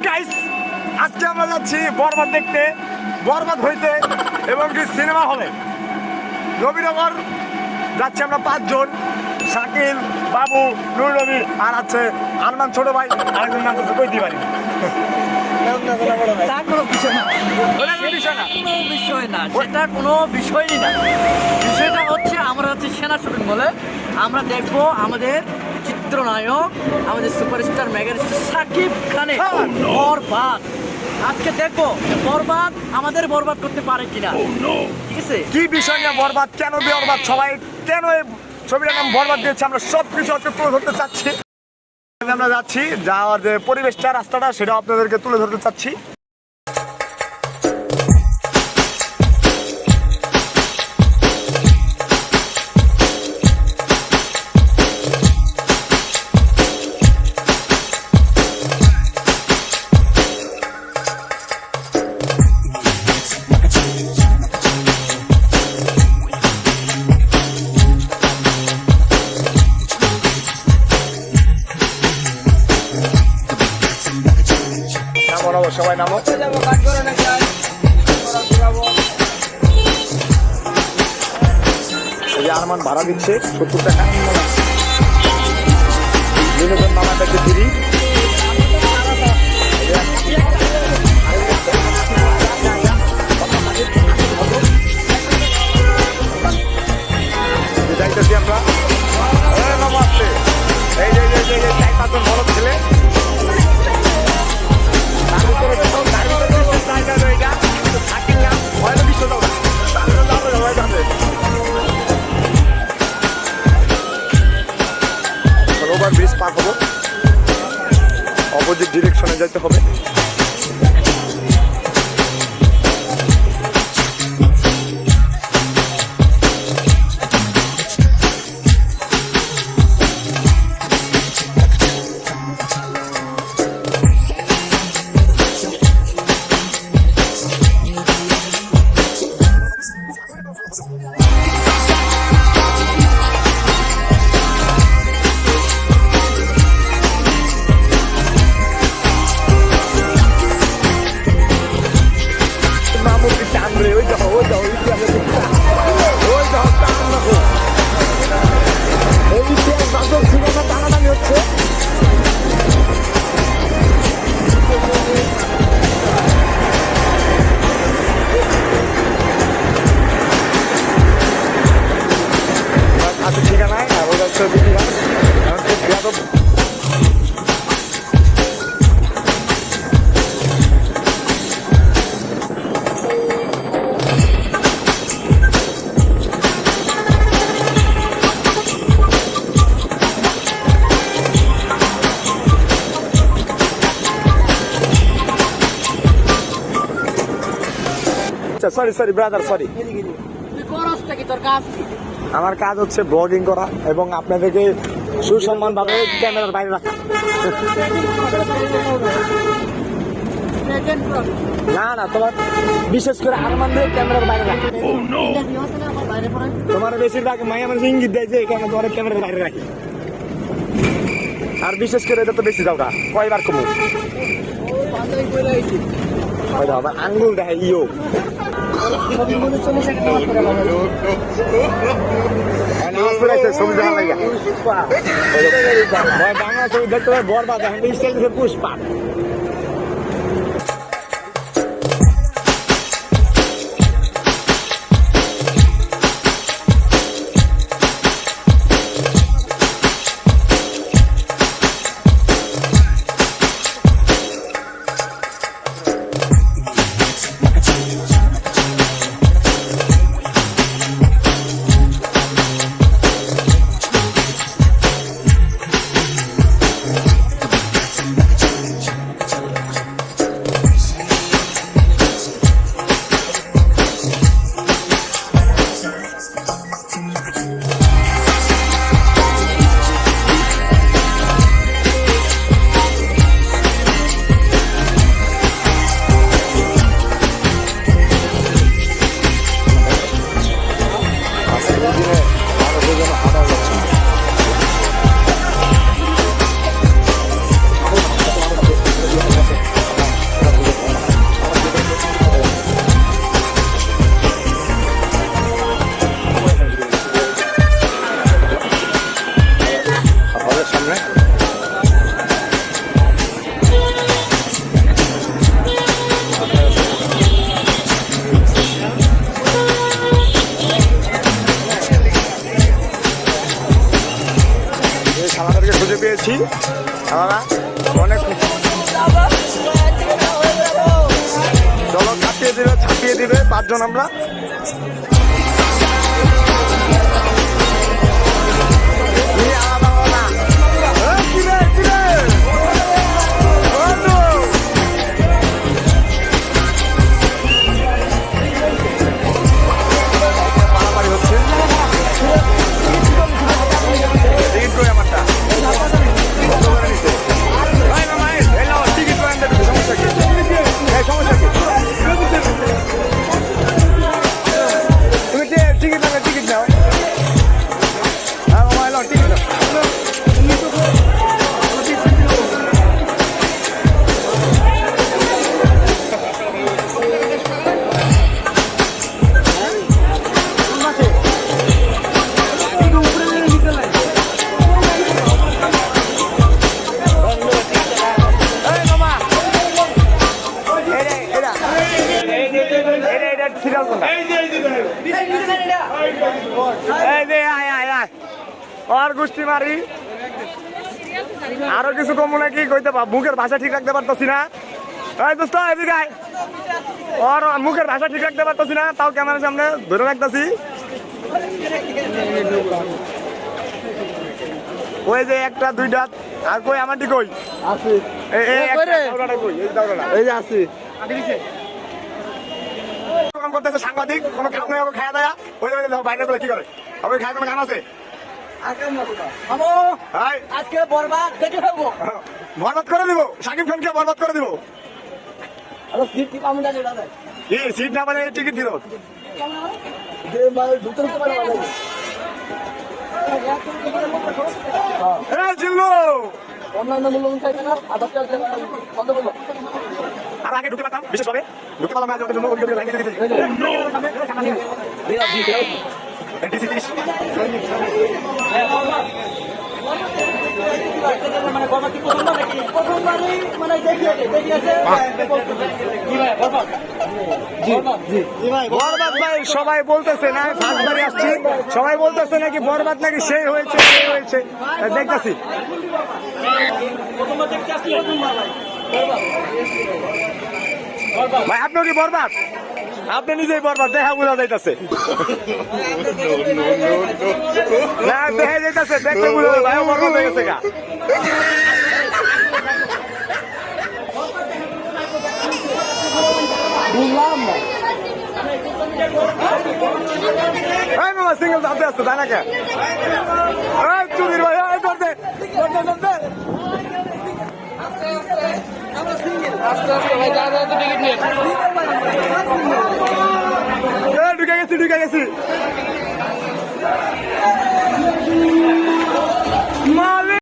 Guys, আজকে আমরা যাচ্ছি বরবাদ দেখতে, বরবাদ হইতে এবং কি সিনেমা হলে। রবিনগর যাচ্ছি আমরা 5 জন, শাকিল, বাবু, নুর নবী আর আছে আরমান ছোট ভাই, আরেকজন নাম হচ্ছে কইতে পারি বিষয়টা হচ্ছে আমরা হচ্ছে সেনা শপিং মলে আমরা দেখবো আমাদের চিত্রনায়ক, আমাদের সুপারস্টার মেগাস্টার শাকিব খানের বরবাদ। আজকে দেখবো বরবাদ আমাদের বরবাদ করতে পারে কিনা। ঠিক আছে, কি বিষয় নিয়ে বরবাদ, কেন বরবাদ, সবাই কেন এই ছবিটার নাম বরবাদ দিয়েছে, আমরা সব কিছু আজকে তুলে ধরতে চাচ্ছি। আমরা যাচ্ছি, যাওয়ার যে পরিবেশটা, রাস্তাটা, সেটা আপনাদেরকে তুলে ধরতে চাচ্ছি। সবাই নামো। আরমান ভাড়া দিচ্ছে 70 টাকা, বিনোদন মামা কাছে ফিরি। যাইতেছি আমরা, আসছে এই যে 4-5 জন বড় ছেলে। ব্রিজ পার হবো, অপোজিট ডিরেকশনে যেতে হবে। Sorry brother, sorry. আমার কাজ হচ্ছে ব্লগিং করা এবং আপনাদেরকে সুসম্মান ভাবে ক্যামেরার বাইরে রাখা। না তোমার বিশেষ করে আরমান দিয়ে ক্যামেরার বাইরে রাখা। তোমার বেশিরভাগ মাই আমার ইঙ্গিত দেয় যে এখানে তোমার ক্যামেরার বাইরে রাখি। আর বিশেষ করে এটা তো বেশি যাও না, কয়বার কমু আঙ্গুল দেখায় ইয়ো। বাংলা ছবি দেখতে পাই বরবাদ, পুষ্পা। 5 জন আমরা। মারামারি হচ্ছে। টিকিট কই আমারটা? বন্ধ করে নিছে। ভাই মামা এই নাও টিকিট করে আনতে দিবি, সমস্যা কি? এই সমস্যা কি? তুমি টিকিট নাও, টিকিট নাও। হ্যাঁ মামা এলাও টিকিট নাও। এই মামা এটা সিরিয়াল কোনটা? এই দে আয় আয় আয় আর গোষ্ঠী মারি আরো কিছু কম নাকি কইতে মুখের ভাষা ঠিক রাখতে পারতাছি না। এই দোস্ত এদিকে আয়। আর মুখের ভাষা ঠিক রাখতে পারতাছি না, তাও ক্যামেরার সামনে ধরে রাখতাছি। ওই যে একটা দুইটা আর কই আমারটি কই আছে এই একটা দাওরাটা কই? এই দাওরাটা এই যে আছে কাম করতেছে সাংবাদিক, কোনো কাম নেই, ওকে খাওয়া দেয়া ওই বাইরে করে কি করে? ওকে খায় কোনো কাম আছে? আমো হাই আজকে বরবাদ দেখে ফেলবো। বরবাদ করে দিব, শাকিব খানকে বরবাদ করে দিব। আরে সিট কি পামু দাদা দাদা এই সিট না মানে টিকিট দিল। যে মাল দুটো তো পারে ভালো এই জিল্লু অন্যান্য মূল্য চাইছে না আধার কার্ড বন্ধ করলো। আর আগে ঢুকে পারতাম, বিশেষভাবে ঢুকে পারলাম না ওদের জন্য ওই লাইনে দিতে ডিসি 30 মানে বরবাদ কি প্রথমবার নাকি? প্রথমবারই মানে দেখিয়েছে কি ভাই বরবাদ জি জি জি ভাই বরবাদ ভাই সবাই বলতেছে না, ফার্স্ট বারে আসছি, সবাই বলতেছে নাকি বরবাদ নাকি সেই হয়েছে সেই হয়েছে। দেখতাছি প্রথমবার দেখতে আসছি প্রথমবার ভাই ভাই আপনিও কি বরবাদ? আপনি নিজেই বরবাদ, দেখা বোঝা যাইতাছে। না দেখা যাইতাছে, দেখলে বোঝা যায় ভাইও বরবাদ হয়ে গেছে গা। বুঝলাম না এই মামা সিঙ্গেল আস্তে আস্তে তাই না কে? এই চুরির ভাই এই ধরতে আস্তে আস্তে ভাই দাদা তো টিকিট নিয়ে ঢুকে গেছি ঢুকে গেছি।